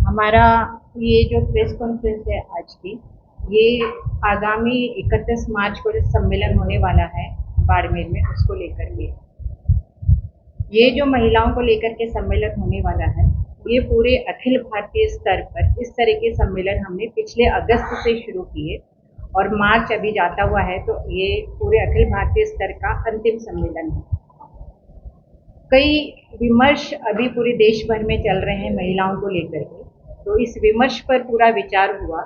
हमारा ये जो प्रेस कॉन्फ्रेंस है आज की, ये आगामी 31 मार्च को जो सम्मेलन होने वाला है बाड़मेर में, उसको लेकर के ये जो महिलाओं को लेकर के सम्मेलन होने वाला है, ये पूरे अखिल भारतीय स्तर पर इस तरह के सम्मेलन हमने पिछले अगस्त से शुरू किए और मार्च अभी जाता हुआ है, तो ये पूरे अखिल भारतीय स्तर का अंतिम सम्मेलन है। कई विमर्श अभी पूरे देश भर में चल रहे हैं महिलाओं को लेकर के, तो इस विमर्श पर पूरा विचार हुआ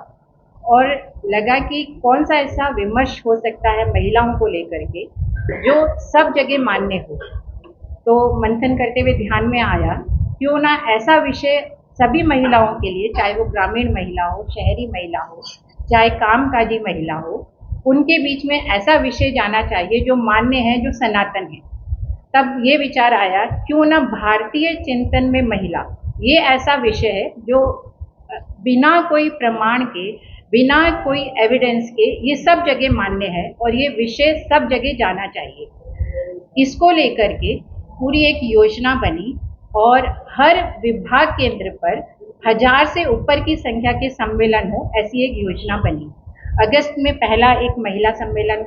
और लगा कि कौन सा ऐसा विमर्श हो सकता है महिलाओं को लेकर के जो सब जगह मान्य हो। तो मंथन करते हुए ध्यान में आया, क्यों ना ऐसा विषय सभी महिलाओं के लिए, चाहे वो ग्रामीण महिला हो, शहरी महिला हो, चाहे कामकाजी महिला हो, उनके बीच में ऐसा विषय जाना चाहिए जो मान्य है, जो सनातन है। तब ये विचार आया, क्यों ना भारतीय चिंतन में महिला, ये ऐसा विषय है जो बिना कोई प्रमाण के, बिना कोई एविडेंस के ये सब जगह मान्य है और ये विषय सब जगह जाना चाहिए। इसको लेकर के पूरी एक योजना बनी और हर विभाग केंद्र पर 1000 से ऊपर की संख्या के सम्मेलन हो, ऐसी एक योजना बनी। अगस्त में पहला एक महिला सम्मेलन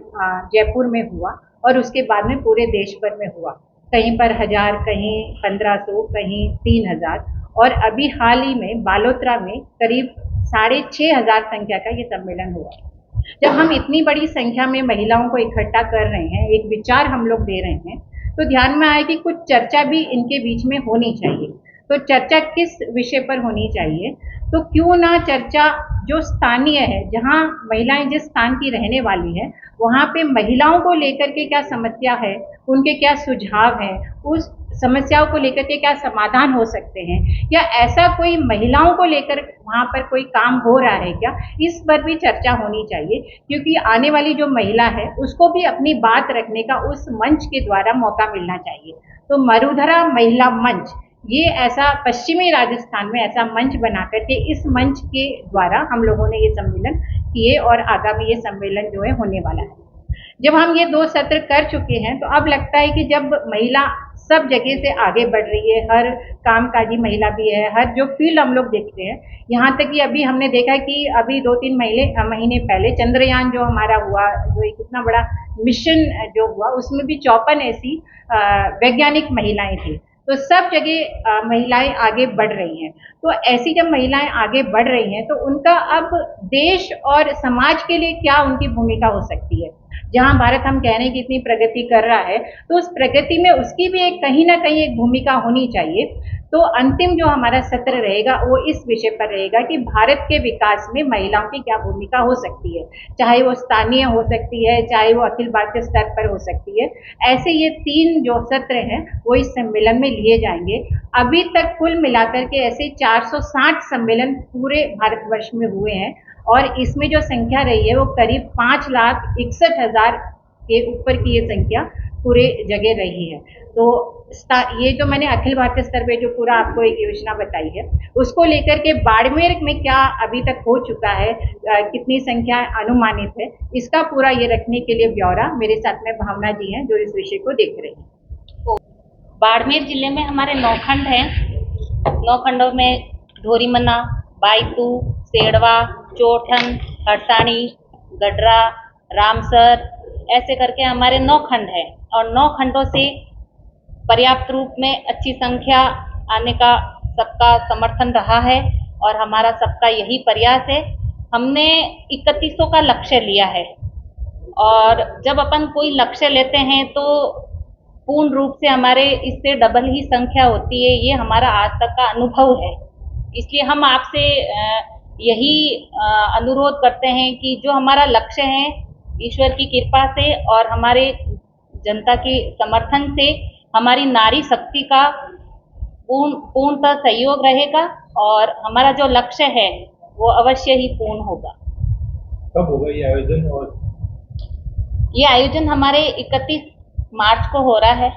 जयपुर में हुआ और उसके बाद में पूरे देश भर में हुआ, कहीं पर 1000, कहीं 1500, कहीं 3000 और अभी हाल ही में बालोतरा में करीब 6500 संख्या का ये सम्मेलन हुआ। जब हम इतनी बड़ी संख्या में महिलाओं को इकट्ठा कर रहे हैं, एक विचार हम लोग दे रहे हैं, तो ध्यान में आया कि कुछ चर्चा भी इनके बीच में होनी चाहिए। तो चर्चा किस विषय पर होनी चाहिए? तो क्यों ना चर्चा जो स्थानीय है, जहाँ महिलाएं जिस स्थान की रहने वाली है, वहाँ पे महिलाओं को लेकर के क्या समस्या है, उनके क्या सुझाव हैं, उस समस्याओं को लेकर के क्या समाधान हो सकते हैं, या ऐसा कोई महिलाओं को लेकर वहाँ पर कोई काम हो रहा है क्या, इस पर भी चर्चा होनी चाहिए। क्योंकि आने वाली जो महिला है उसको भी अपनी बात रखने का उस मंच के द्वारा मौका मिलना चाहिए। तो मरुधरा महिला मंच, ये ऐसा पश्चिमी राजस्थान में ऐसा मंच बना करके इस मंच के द्वारा हम लोगों ने ये सम्मेलन किए और आगामी ये सम्मेलन जो है होने वाला है। जब हम ये 2 सत्र कर चुके हैं, तो अब लगता है कि जब महिला सब जगह से आगे बढ़ रही है, हर कामकाजी महिला भी है, हर जो फील्ड हम लोग देखते हैं, यहाँ तक कि अभी हमने देखा कि अभी 2-3 महीने पहले चंद्रयान जो हमारा हुआ, जो एक इतना बड़ा मिशन जो हुआ, उसमें भी 54 ऐसी वैज्ञानिक महिलाएं थी। तो सब जगह महिलाएं आगे बढ़ रही हैं। तो ऐसी जब महिलाएं आगे बढ़ रही हैं, तो उनका अब देश और समाज के लिए क्या उनकी भूमिका हो सकती है। जहां भारत हम कह रहे हैं कि इतनी प्रगति कर रहा है, तो उस प्रगति में उसकी भी एक कहीं ना कहीं एक भूमिका होनी चाहिए। तो अंतिम जो हमारा सत्र रहेगा वो इस विषय पर रहेगा कि भारत के विकास में महिलाओं की क्या भूमिका हो सकती है, चाहे वो स्थानीय हो सकती है, चाहे वो अखिल भारतीय स्तर पर हो सकती है। ऐसे ये 3 जो सत्र हैं वो इस सम्मेलन में लिए जाएंगे। अभी तक कुल मिलाकर के ऐसे 460 सम्मेलन पूरे भारतवर्ष में हुए हैं और इसमें जो संख्या रही है वो करीब 5,61,000 के ऊपर की ये संख्या पूरे जगह रही है। तो ये जो मैंने अखिल भारतीय स्तर पे जो पूरा आपको एक योजना बताई है, उसको लेकर के बाड़मेर में क्या अभी तक हो चुका है, कितनी संख्या अनुमानित है, इसका पूरा ये रखने के लिए ब्यौरा मेरे साथ में भावना जी हैं जो इस विषय को देख रही हैं। बाड़मेर जिले में हमारे 9 खंड हैं। 9 खंडों में ढोरीमना, बायतू, सेड़वा, चोठन, हरसाणी, गडरा, रामसर, ऐसे करके हमारे 9 खंड हैं और 9 खंडों से पर्याप्त रूप में अच्छी संख्या आने का सबका समर्थन रहा है और हमारा सबका यही प्रयास है। हमने 3100 का लक्ष्य लिया है और जब अपन कोई लक्ष्य लेते हैं तो पूर्ण रूप से हमारे इससे डबल ही संख्या होती है, ये हमारा आज तक का अनुभव है। इसलिए हम आपसे यही अनुरोध करते हैं कि जो हमारा लक्ष्य है, ईश्वर की कृपा से और हमारे जनता के समर्थन से हमारी नारी शक्ति का पूर्णतः सहयोग रहेगा और हमारा जो लक्ष्य है वो अवश्य ही पूर्ण होगा। कब होगा ये आयोजन? और ये आयोजन हमारे 31 मार्च को हो रहा है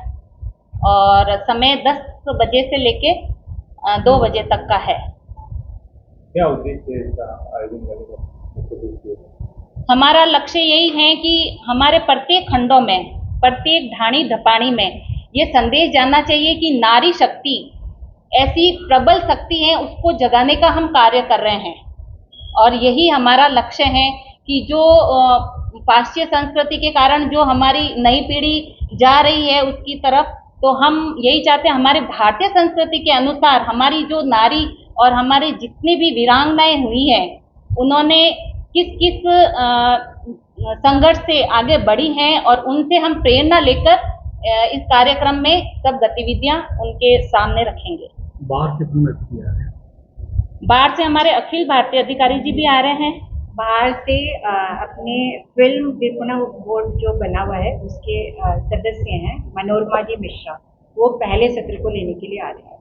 और समय 10 बजे से लेके 2 बजे तक का है। क्या उद्देश्य है इसका आयोजन करने का? हमारा लक्ष्य यही है कि हमारे प्रत्येक खंडों में, प्रत्येक ढाणी ढपाणी में ये संदेश जाना चाहिए कि नारी शक्ति ऐसी प्रबल शक्ति है उसको जगाने का हम कार्य कर रहे हैं। और यही हमारा लक्ष्य है कि जो पाश्चात्य संस्कृति के कारण जो हमारी नई पीढ़ी जा रही है उसकी तरफ, तो हम यही चाहते हैं हमारे भारतीय संस्कृति के अनुसार हमारी जो नारी और हमारी जितनी भी वीरांगनाएं हुई हैं उन्होंने किस किस संघर्ष से आगे बढ़ी हैं और उनसे हम प्रेरणा लेकर इस कार्यक्रम में सब गतिविधियां उनके सामने रखेंगे। बाहर कितने व्यक्ति आ रहे हैं? बाहर से हमारे अखिल भारतीय अधिकारी जी भी आ रहे हैं। बाहर से अपने फिल्म विपणन बोर्ड जो बना हुआ है उसके सदस्य हैं मनोरमा जी मिश्रा, वो पहले सत्र को लेने के लिए आ रहे हैं।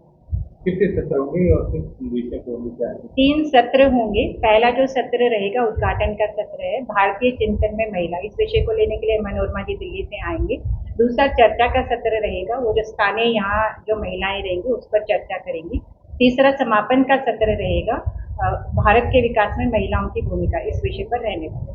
कितने सत्र होंगे और किस विषय को होंगे? 3 सत्र होंगे। पहला जो सत्र रहेगा उद्घाटन का सत्र है, भारतीय चिंतन में महिला, इस विषय को लेने के लिए मनोरमा जी दिल्ली से आएंगे। दूसरा चर्चा का सत्र रहेगा, वो जो स्थानीय यहाँ जो महिलाएं रहेंगी उस पर चर्चा करेंगी। तीसरा समापन का सत्र रहेगा, भारत के विकास में महिलाओं की भूमिका, इस विषय पर रहने वाला।